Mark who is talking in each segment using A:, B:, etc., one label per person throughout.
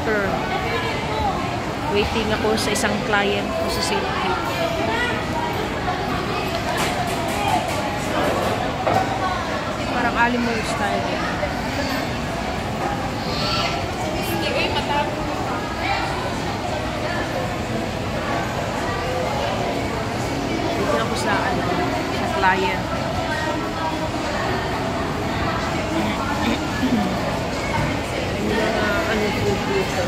A: counter. Waiting ako sa isang client ko sa St. Pete. Parang animal style. Waiting ako sa client. Ano po dito?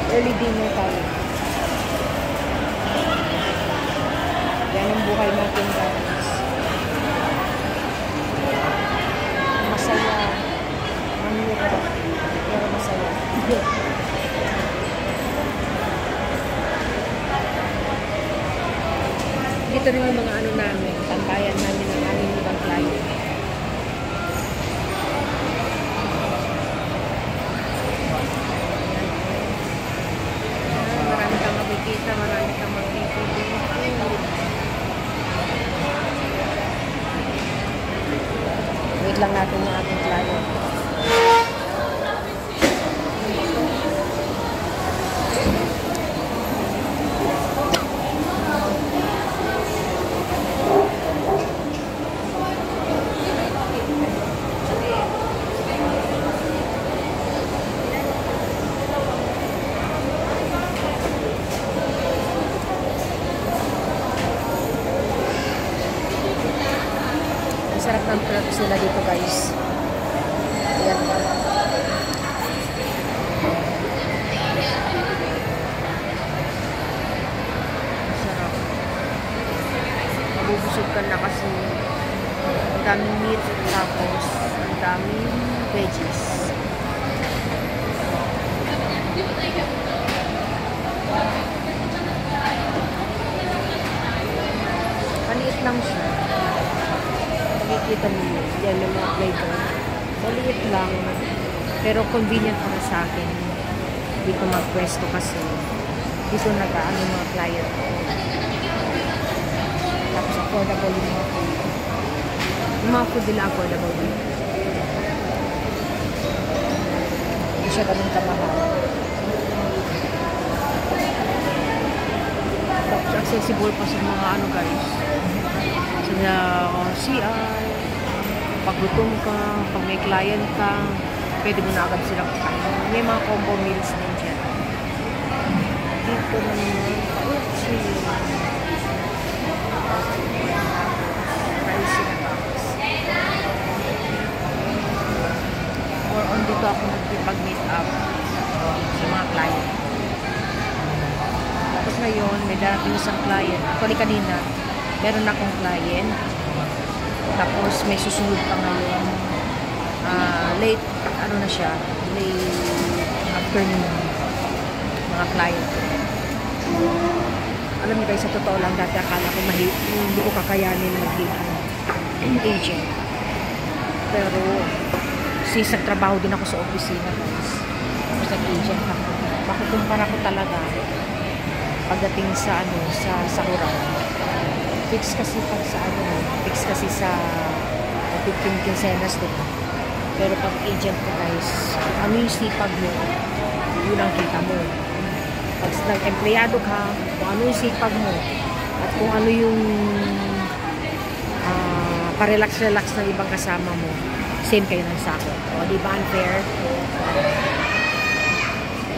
A: Early dinner tayo. Yan ang buhay natin, guys. Masaya. Mahirap. Pero masaya. Dito rin yung mga ano namin. Tambayan namin ng aming ibang client. Marami kang magpipili. Wait lang natin yung ating client. Sarap ng platos nila dito, guys. Ayan. Sarap. Mabubusog ka na kasi ang daming meat, tapos ang daming veggies. Maliit lang siya. Nakikita mo yun. Yan yung mga flavor. Maliit lang. Pero convenient para sa akin. Dito mag-pwesto kasi dito nag-ano mga client ko. Tapos affordable yung mga food. Yung mga food nila affordable din. Hindi siya ganun kamahal. Tapos accessible pa sa mga ano, guys. Sa CR, pag gutom ka, pag may client ka, pwede mo na agad silang kakain. May mga combo meals din dyan. Dito naman, pauchi. Pricey na box. Or on dito ako nagpipag-meet up sa mga client. Tapos ngayon, may darating isang client. Actually kanina, meron akong client. Tapos may susunod pa ngayon. Late, ano na siya, late afternoon. Mga client ko. Alam niyo guys, sa totoo lang, dati akala ko hindi ko kakayanin maging agent. Pero, since nagtrabaho din ako sa opisina, guys. Tapos nag-agent ako. Makukumpara ko talaga pagdating sa ano, sa sahuran. Fix kasi pag sa ano, fix kasi sa 15 quincenas, diba? Pero pag agent ko, guys, ano yung sipag mo, yun ang kita mo. Pag nag-empleyado ka, kung ano yung sipag mo, at kung ano yung parelax-relax ng ibang kasama mo, same kayo ng sako. O, di ba unfair?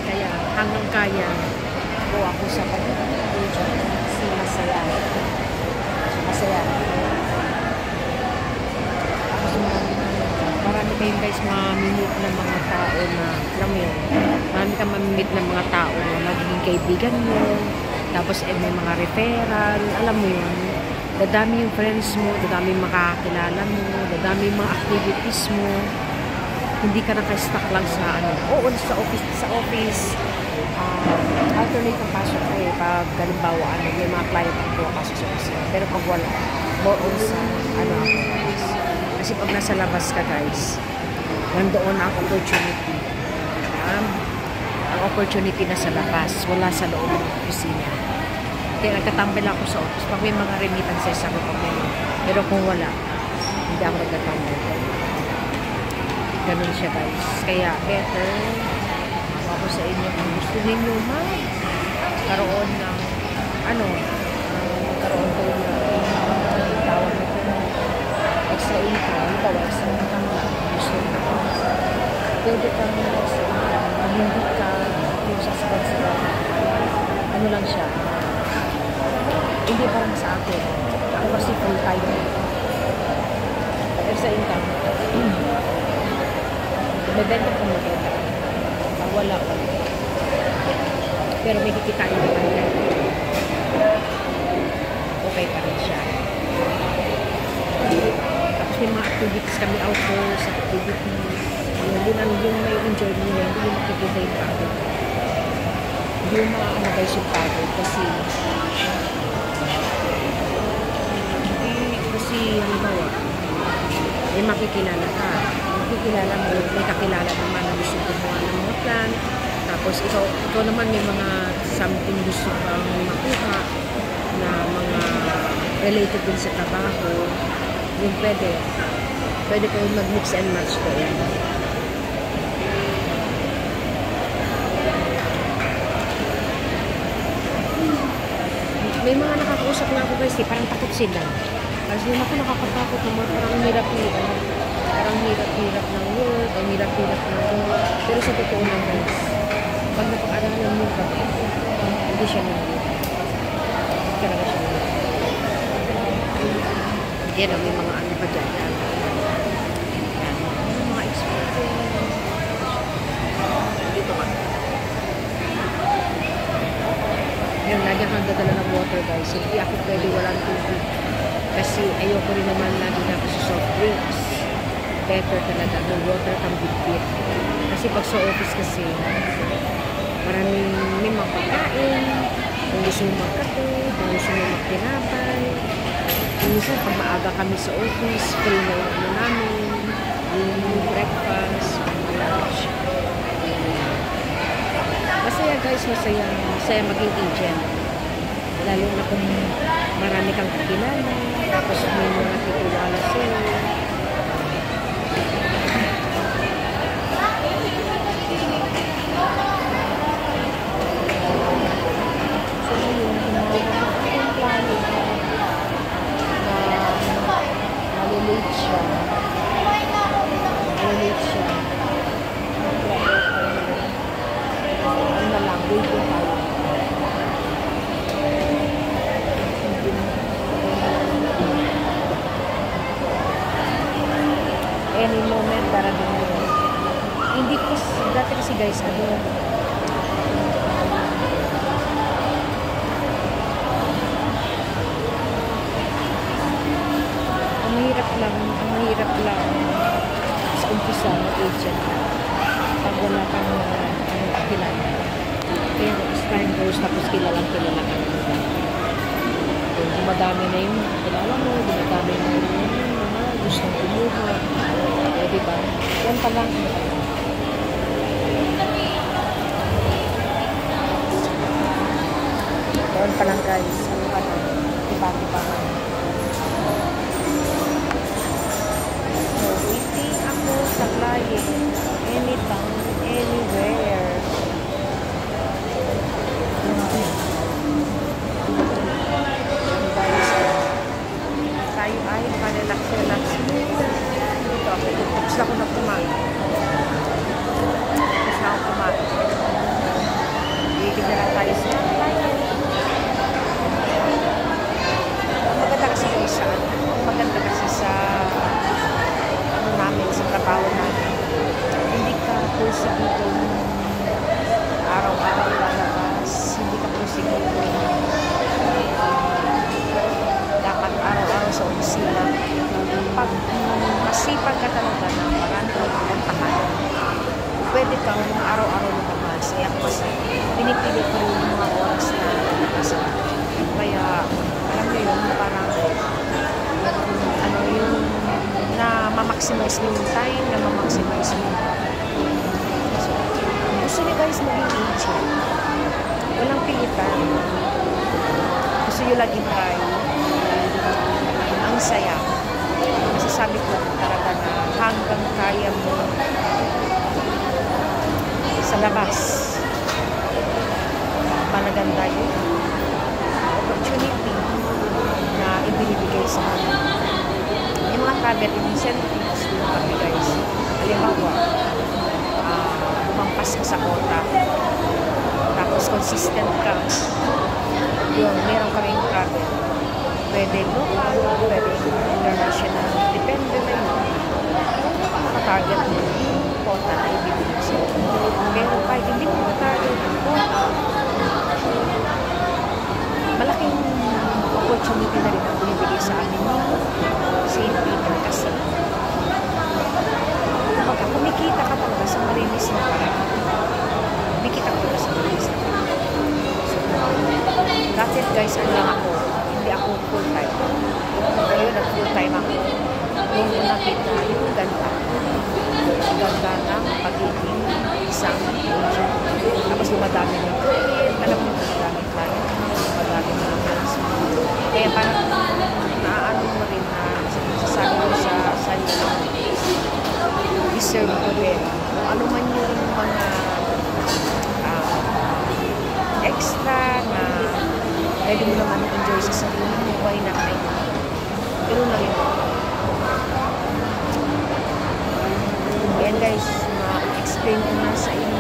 A: Kaya, hanggang kaya, ako sa pag-agent, kasi masaya. Masaya. Marami kayong guys mamimit ng mga tao na, alam mo yun, marami kang mamimit ng mga tao na magiging kaibigan mo, Tapos may mga referral, alam mo yun. Dadami yung friends mo, dadami yung makakilala mo, dadami yung mga activities mo. Hindi ka naka-stuck lang sa ano. Oo, sa office. Alternate ang pasok ko eh. Pag galimbawa, may mga client ang pasok sa office. Pero pag wala, more on sa ano ako guys. Kasi pag nasa labas ka guys, nandoon ang opportunity. Ang opportunity na sa labas, wala sa loob ng opisina. Kaya nagtatambay ako sa office. Pag may mga remittances ako pag may. Pero kung wala, hindi ako nagtatambay. Ganun siya guys. Kaya better ako sa inyo kung gusto ninyo magkaroon ng magkaroon kayo ng tawag nito extra income. Ito, extra income lang. Gusto nyo. Pwede kang extra income. Pag hindi ka yung suspend sa ano lang siya. Hindi parang sa akin. Ako kasi full time. Extra income. Mabenta kung mabenta. Pag wala. Pero may kikitain naman yan. Okay pa rin siya. Tapos may mga activities kami, outdoors activities. Yung may enjoy mo yun, hindi yung makikita yung pagod. Hindi yung mga guys yung pagod kasi halimbawa may makikilala ka. Makikilala mo, may kakilala naman na gusto gumawa ng mga plan. Tapos ikaw naman may mga something gusto kang makuha na mga related din sa trabaho. Yung pwede kayo mag-mix and match ko yan. May mga nakakausap na ako guys, parang takot sila. Kasi ako nakakatakot naman, parang hirap-hirap. Parang hirap-hirap ng work, ang hirap-hirap ng work. Pero sa totoo lang guys, pag napag-aralan mo ka, hindi siya nangyayon. Hindi talaga siya nangyayon. Yan may mga ano pa dyan. Yan, mga experience. Dito ka. Yan, lagi kang dadala ng water guys. Hindi ako pwede walang tubig. Kasi ayoko rin naman lagi na ako sa soft drinks. Better talaga. No water kang bit-bit. Kasi pag sa office kasi, maraming may mga pagkain. Kung gusto mo magkape, kung gusto mo magtinapay. Minsan, pag maaga kami sa office, free na lang namin. Yung breakfast, yung lunch. Masaya guys, masaya maging agent. Lalo na kung marami kang kakilala, tapos may mga titulala sa'yo. So yun, kung plano na malilate siya. Ano na lang, waiting tayo. Any moment darating mo. Hindi kasi, dati kasi guys, ang mahirap lang sa umpisa ng agent pag wala kang kilala. Kaya as time goes, tapos kilala ka naman. Dumadami na yung kilala mo, dumadami na yung mga gustong kumuha. Diba? Yan pa lang. Yan pa lang guys. Ano pa lang? Diba? So, waiting ako sa client. Anytime, anywhere. Tayo ay panelax-relax muna. Tapos ako na kumain. Bibig na lang tayo sa client. ma-maximize mo yung time, na ma-maximize mo. So, gusto niyo guys maging agent. Walang pilitan. Gusto niyo laging try. Ang saya. Masasabi ko talaga na hanggang kaya mo sa labas. Panaganda yun. Opportunity na ibinibigay sa amin. Yung mga travel incentives yung kami guys. Halimbawa, lumampas ka sa kota. Tapos consistent ka. Yun, meron kaming travel. Pwede local, pwede international. Depende na yun. Target mo yung kota na ibibigay sa'yo. Pero kahit hindi mo target yung kota, malaking opportunity na rin ang binibigay sa amin ni St. Peter kasi kapag kumikita ka talaga sa malinis na parang kumikita ka talaga sa malinis na parang so that's it guys, ano lang ako, hindi ako full time ngayon at full time ako nung nakita yung ganda ng pagiging isang agent tapos dumadami ng client, alam mo dumadami client dumadami ng kaya parang naaano mo rin na sasabi ko sa sarili deserve ko rin kung ano man yung mga extra na pwede mo naman enjoy sa sarili mo, why not ay pero na rin ayan guys, ma-explain ko na sa inyo